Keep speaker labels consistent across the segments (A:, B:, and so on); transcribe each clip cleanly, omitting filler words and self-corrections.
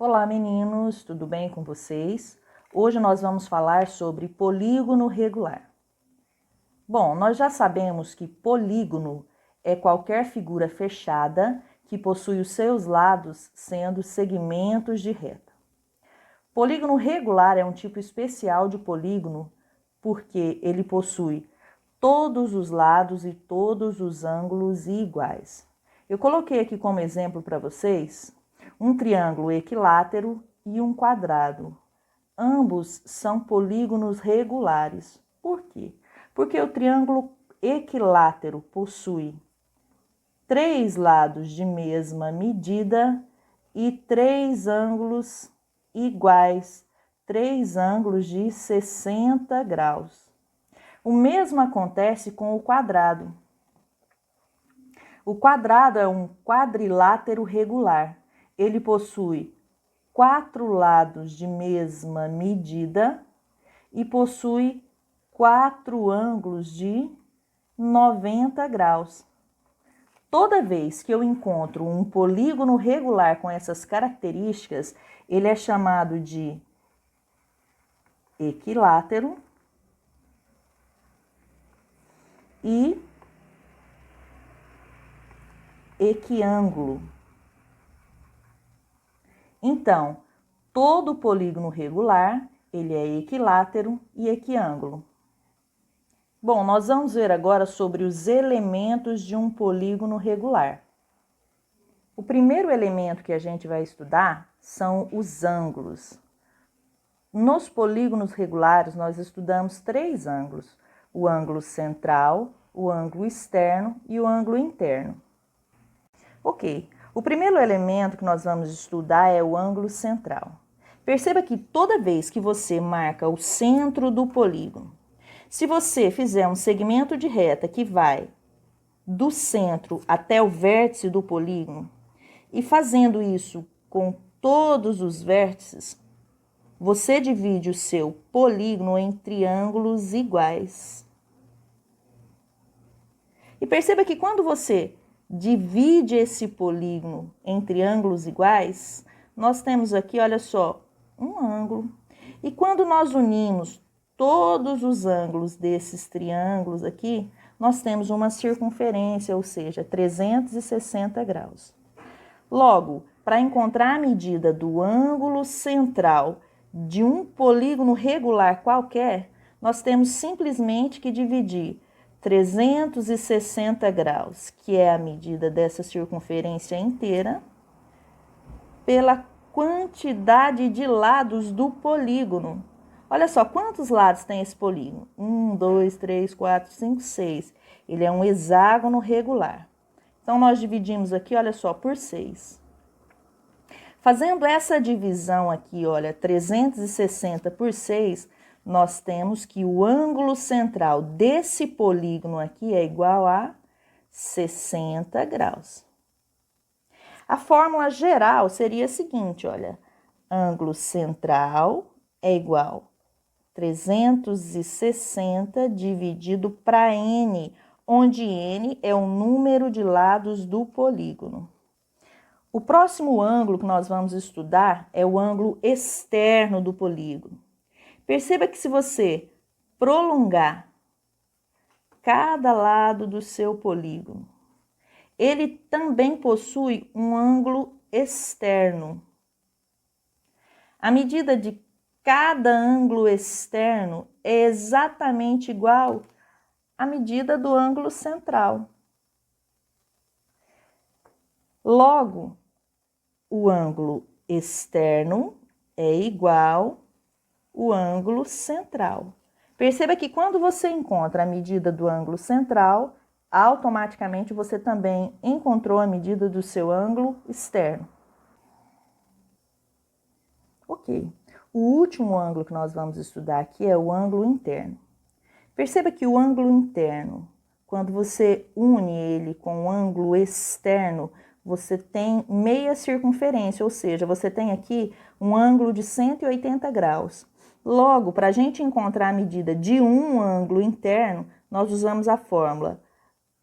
A: Olá meninos, tudo bem com vocês? Hoje nós vamos falar sobre polígono regular. Bom, nós já sabemos que polígono é qualquer figura fechada que possui os seus lados sendo segmentos de reta. Polígono regular é um tipo especial de polígono porque ele possui todos os lados e todos os ângulos iguais. Eu coloquei aqui como exemplo para vocês um triângulo equilátero e um quadrado. Ambos são polígonos regulares. Por quê? Porque o triângulo equilátero possui 3 lados de mesma medida e 3 ângulos iguais, 3 ângulos de 60 graus. O mesmo acontece com o quadrado. O quadrado é um quadrilátero regular. Ele possui 4 lados de mesma medida e possui 4 ângulos de 90 graus. Toda vez que eu encontro um polígono regular com essas características, ele é chamado de equilátero e equiângulo. Então, todo polígono regular, ele é equilátero e equiângulo. Bom, nós vamos ver agora sobre os elementos de um polígono regular. O primeiro elemento que a gente vai estudar são os ângulos. Nos polígonos regulares, nós estudamos 3 ângulos: o ângulo central, o ângulo externo e o ângulo interno. Ok, o primeiro elemento que nós vamos estudar é o ângulo central. Perceba que toda vez que você marca o centro do polígono, se você fizer um segmento de reta que vai do centro até o vértice do polígono, e fazendo isso com todos os vértices, você divide o seu polígono em triângulos iguais. E perceba que quando você divide esse polígono em triângulos iguais, nós temos aqui, olha só, um ângulo. E quando nós unimos todos os ângulos desses triângulos aqui, nós temos uma circunferência, ou seja, 360 graus. Logo, para encontrar a medida do ângulo central de um polígono regular qualquer, nós temos simplesmente que dividir 360 graus, que é a medida dessa circunferência inteira, pela quantidade de lados do polígono. Olha só, quantos lados tem esse polígono? 1, 2, 3, 4, 5, 6. Ele é um hexágono regular. Então, nós dividimos aqui, olha só, por 6. Fazendo essa divisão aqui, olha, 360 por 6, nós temos que o ângulo central desse polígono aqui é igual a 60 graus. A fórmula geral seria a seguinte, olha, ângulo central é igual a 360 dividido para n, onde n é o número de lados do polígono. O próximo ângulo que nós vamos estudar é o ângulo externo do polígono. Perceba que se você prolongar cada lado do seu polígono, ele também possui um ângulo externo. A medida de cada ângulo externo é exatamente igual à medida do ângulo central. Logo, o ângulo externo é igual ao ângulo central. Perceba que quando você encontra a medida do ângulo central, automaticamente você também encontrou a medida do seu ângulo externo. Ok. O último ângulo que nós vamos estudar aqui é o ângulo interno. Perceba que o ângulo interno, quando você une ele com o ângulo externo, você tem meia circunferência, ou seja, você tem aqui um ângulo de 180 graus. Logo, para a gente encontrar a medida de um ângulo interno, nós usamos a fórmula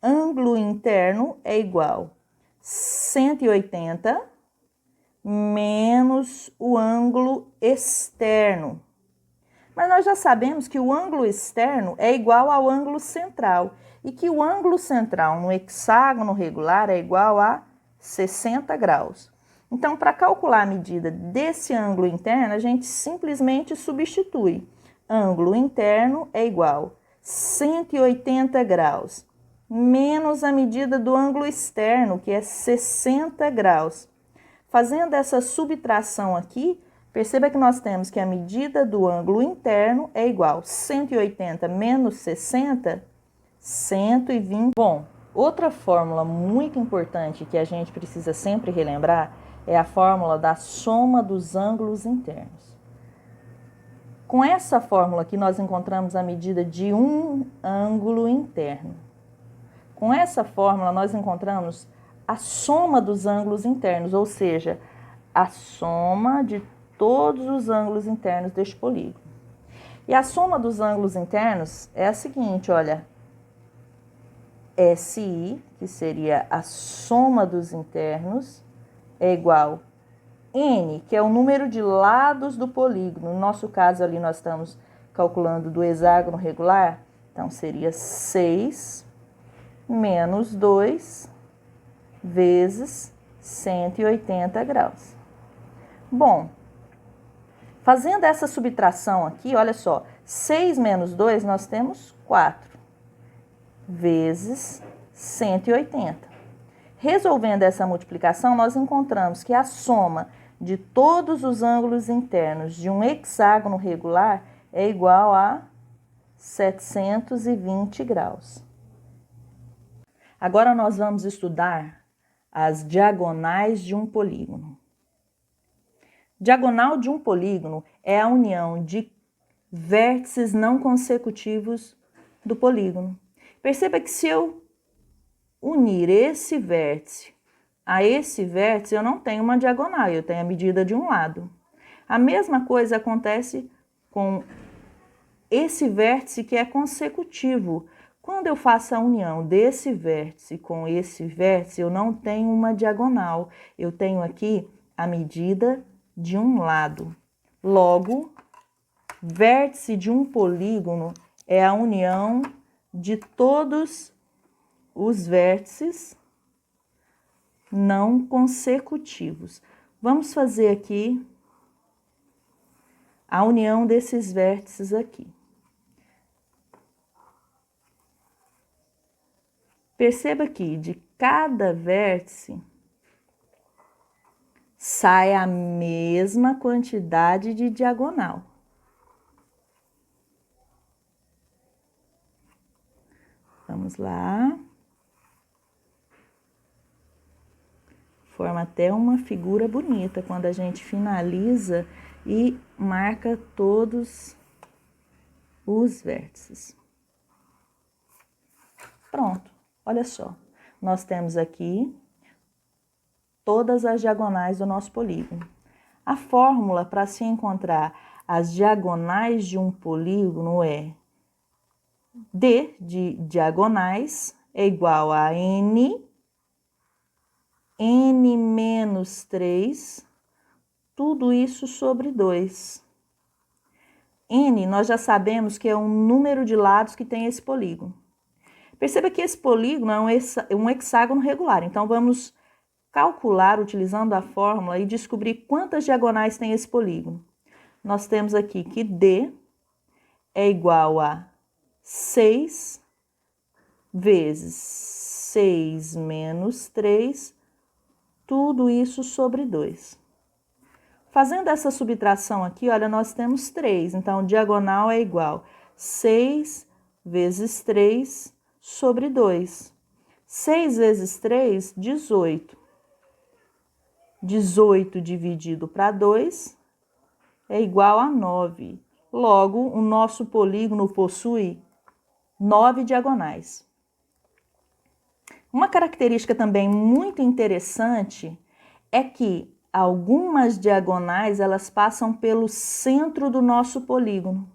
A: ângulo interno é igual a 180 menos o ângulo externo. Mas nós já sabemos que o ângulo externo é igual ao ângulo central e que o ângulo central no hexágono regular é igual a 60 graus. Então, para calcular a medida desse ângulo interno, a gente simplesmente substitui. Ângulo interno é igual a 180 graus, menos a medida do ângulo externo, que é 60 graus. Fazendo essa subtração aqui, perceba que nós temos que a medida do ângulo interno é igual a 180 menos 60, 120. Bom, outra fórmula muito importante que a gente precisa sempre relembrar é a fórmula da soma dos ângulos internos. Com essa fórmula aqui, nós encontramos a medida de um ângulo interno. Com essa fórmula, nós encontramos a soma dos ângulos internos, ou seja, a soma de todos os ângulos internos deste polígono. E a soma dos ângulos internos é a seguinte, olha, SI, que seria a soma dos internos, é igual a N, que é o número de lados do polígono. No nosso caso ali nós estamos calculando do hexágono regular, então seria 6 menos 2 vezes 180 graus. Bom, fazendo essa subtração aqui, olha só, 6 menos 2 nós temos 4 vezes 180. Resolvendo essa multiplicação, nós encontramos que a soma de todos os ângulos internos de um hexágono regular é igual a 720 graus. Agora nós vamos estudar as diagonais de um polígono. Diagonal de um polígono é a união de vértices não consecutivos do polígono. Perceba que se eu unir esse vértice a esse vértice, eu não tenho uma diagonal, eu tenho a medida de um lado. A mesma coisa acontece com esse vértice que é consecutivo. Quando eu faço a união desse vértice com esse vértice, eu não tenho uma diagonal, eu tenho aqui a medida de um lado. Logo, vértice de um polígono é a união de todos os vértices não consecutivos. Vamos fazer aqui a união desses vértices aqui. Perceba que de cada vértice sai a mesma quantidade de diagonal. Vamos lá. Forma até uma figura bonita quando a gente finaliza e marca todos os vértices. Pronto, olha só. Nós temos aqui todas as diagonais do nosso polígono. A fórmula para se encontrar as diagonais de um polígono é D de diagonais é igual a N menos 3, tudo isso sobre 2. N, nós já sabemos que é um número de lados que tem esse polígono. Perceba que esse polígono é um hexágono regular, então vamos calcular utilizando a fórmula e descobrir quantas diagonais tem esse polígono. Nós temos aqui que D é igual a 6 vezes 6 menos 3, tudo isso sobre 2. Fazendo essa subtração aqui, olha, nós temos 3, então diagonal é igual a 6 vezes 3 sobre 2. 6 vezes 3, 18. 18 dividido para 2 é igual a 9. Logo, o nosso polígono possui 9 diagonais. Uma característica também muito interessante é que algumas diagonais elas passam pelo centro do nosso polígono.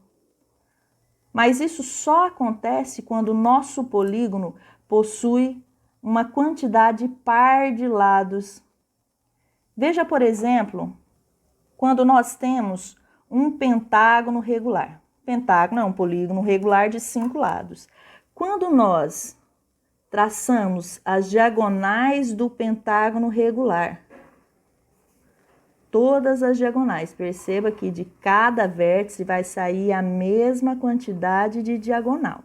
A: Mas isso só acontece quando o nosso polígono possui uma quantidade par de lados. Veja, por exemplo, quando nós temos um pentágono regular. Pentágono é um polígono regular de 5 lados. Quando nós traçamos as diagonais do pentágono regular, todas as diagonais, perceba que de cada vértice vai sair a mesma quantidade de diagonal.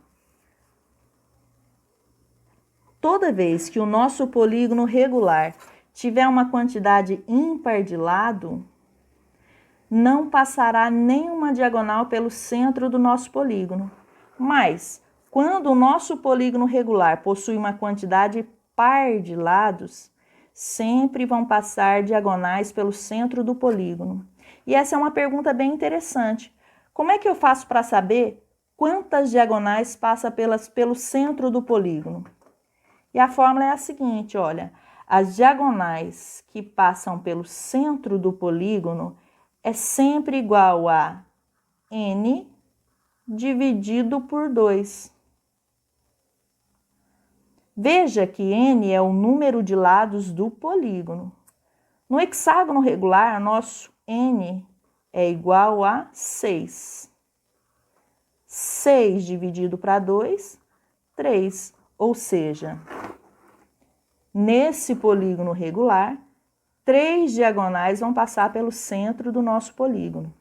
A: Toda vez que o nosso polígono regular tiver uma quantidade ímpar de lado, não passará nenhuma diagonal pelo centro do nosso polígono. Mas, quando o nosso polígono regular possui uma quantidade par de lados, sempre vão passar diagonais pelo centro do polígono. E essa é uma pergunta bem interessante. Como é que eu faço para saber quantas diagonais passam pelo centro do polígono? E a fórmula é a seguinte, olha, as diagonais que passam pelo centro do polígono é sempre igual a n dividido por 2. Veja que n é o número de lados do polígono. No hexágono regular, nosso n é igual a 6. 6 dividido para 2, 3. Ou seja, nesse polígono regular, 3 diagonais vão passar pelo centro do nosso polígono.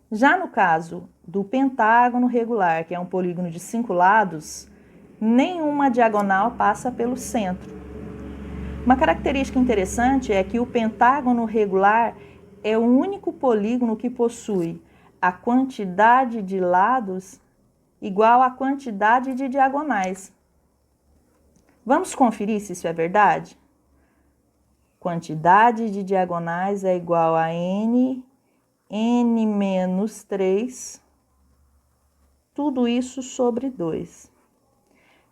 A: Já no caso do pentágono regular, que é um polígono de 5 lados, nenhuma diagonal passa pelo centro. Uma característica interessante é que o pentágono regular é o único polígono que possui a quantidade de lados igual à quantidade de diagonais. Vamos conferir se isso é verdade? Quantidade de diagonais é igual a n menos 3, tudo isso sobre 2.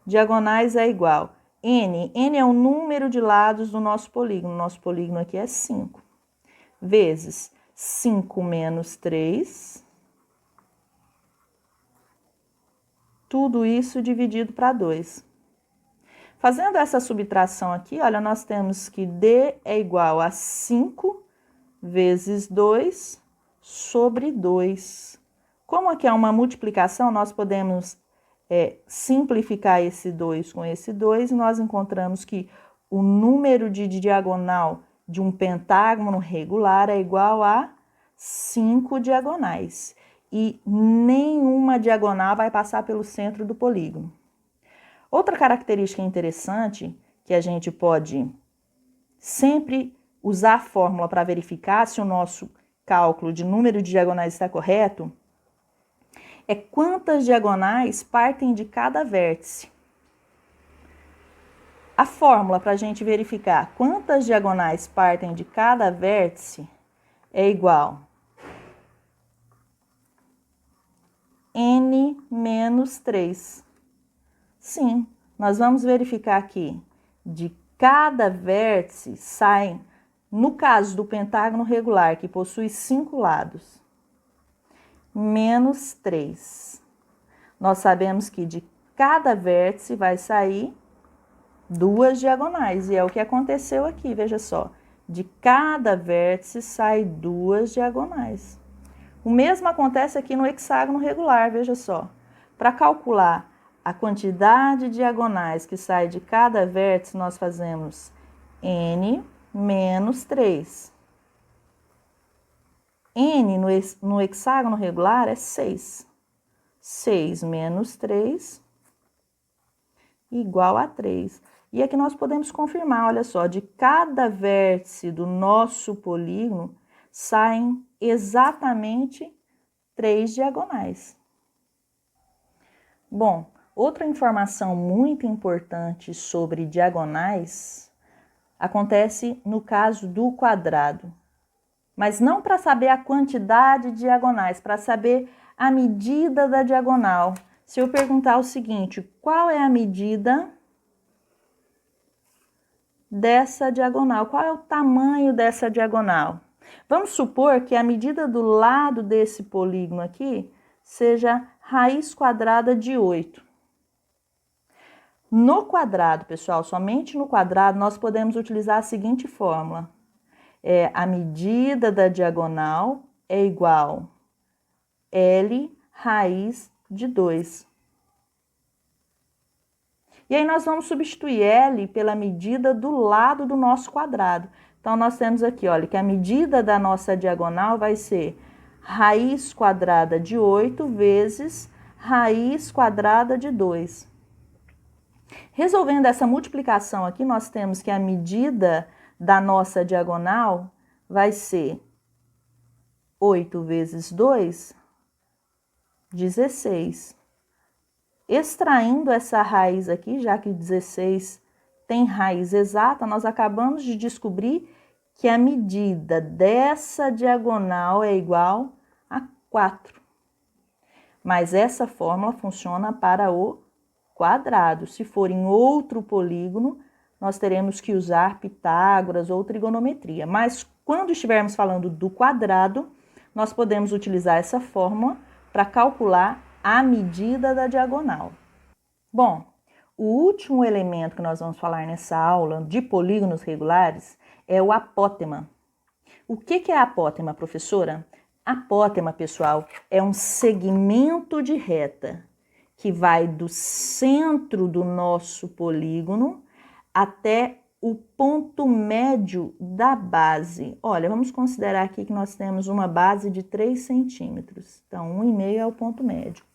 A: Diagonais é igual n é o número de lados do nosso polígono. Nosso polígono aqui é 5. Vezes 5 menos 3. Tudo isso dividido para 2. Fazendo essa subtração aqui, olha, nós temos que d é igual a 5 vezes 2 sobre 2. Como aqui é uma multiplicação, nós podemos simplificar esse 2 com esse 2 e nós encontramos que o número de diagonal de um pentágono regular é igual a 5 diagonais. E nenhuma diagonal vai passar pelo centro do polígono. Outra característica interessante que a gente pode sempre usar a fórmula para verificar se o nosso cálculo de número de diagonais está correto é quantas diagonais partem de cada vértice. A fórmula para a gente verificar quantas diagonais partem de cada vértice é igual n menos 3. Sim, nós vamos verificar aqui, de cada vértice saem, no caso do pentágono regular, que possui 5 lados, menos 3. Nós sabemos que de cada vértice vai sair 2 diagonais, e é o que aconteceu aqui, veja só. De cada vértice sai 2 diagonais. O mesmo acontece aqui no hexágono regular, veja só. Para calcular a quantidade de diagonais que sai de cada vértice, nós fazemos n menos 3. N no hexágono regular é 6. 6 menos 3 igual a 3. E aqui nós podemos confirmar, olha só, de cada vértice do nosso polígono saem exatamente 3 diagonais. Bom, outra informação muito importante sobre diagonais acontece no caso do quadrado. Mas não para saber a quantidade de diagonais, para saber a medida da diagonal. Se eu perguntar o seguinte, qual é a medida dessa diagonal? Qual é o tamanho dessa diagonal? Vamos supor que a medida do lado desse polígono aqui seja raiz quadrada de 8. No quadrado, pessoal, somente no quadrado, nós podemos utilizar a seguinte fórmula. a medida da diagonal é igual L raiz de 2. E aí nós vamos substituir L pela medida do lado do nosso quadrado. Então, nós temos aqui, olha, que a medida da nossa diagonal vai ser raiz quadrada de 8 vezes raiz quadrada de 2. Resolvendo essa multiplicação aqui, nós temos que a medida da nossa diagonal vai ser 8 vezes 2, 16. Extraindo essa raiz aqui, já que 16 tem raiz exata, nós acabamos de descobrir que a medida dessa diagonal é igual a 4. Mas essa fórmula funciona para o quadrado. Se for em outro polígono, nós teremos que usar Pitágoras ou trigonometria. Mas quando estivermos falando do quadrado, nós podemos utilizar essa fórmula para calcular a medida da diagonal. Bom, o último elemento que nós vamos falar nessa aula de polígonos regulares é o apótema. O que é apótema, professora? Apótema, pessoal, é um segmento de reta que vai do centro do nosso polígono até o ponto médio da base. Olha, vamos considerar aqui que nós temos uma base de 3 centímetros. Então, 1,5 é o ponto médio.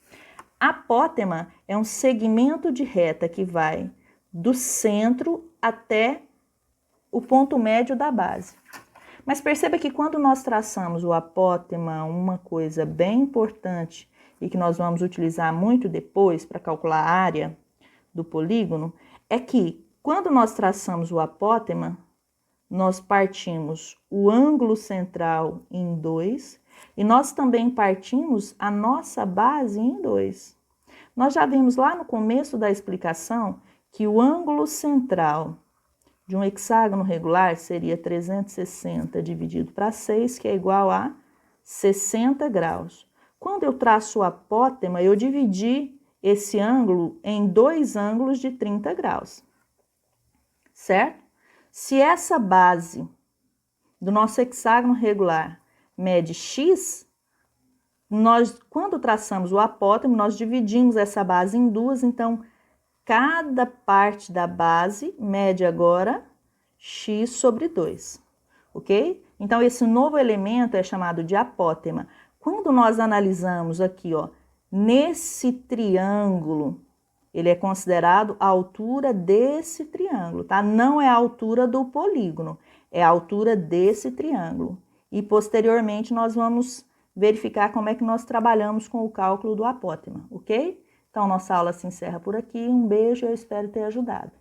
A: Apótema é um segmento de reta que vai do centro até o ponto médio da base. Mas perceba que quando nós traçamos o apótema, uma coisa bem importante e que nós vamos utilizar muito depois para calcular a área do polígono, é que quando nós traçamos o apótema, nós partimos o ângulo central em 2 e nós também partimos a nossa base em 2. Nós já vimos lá no começo da explicação que o ângulo central de um hexágono regular seria 360 dividido para 6, que é igual a 60 graus. Quando eu traço o apótema, eu dividi esse ângulo em 2 ângulos de 30 graus, certo? Se essa base do nosso hexágono regular mede x, quando traçamos o apótema, nós dividimos essa base em 2, então cada parte da base mede agora x sobre 2, ok? Então, esse novo elemento é chamado de apótema. Quando nós analisamos aqui, ó, nesse triângulo, ele é considerado a altura desse triângulo, tá? Não é a altura do polígono, é a altura desse triângulo. E, posteriormente, nós vamos verificar como é que nós trabalhamos com o cálculo do apótema, ok? Então, nossa aula se encerra por aqui. Um beijo e eu espero ter ajudado.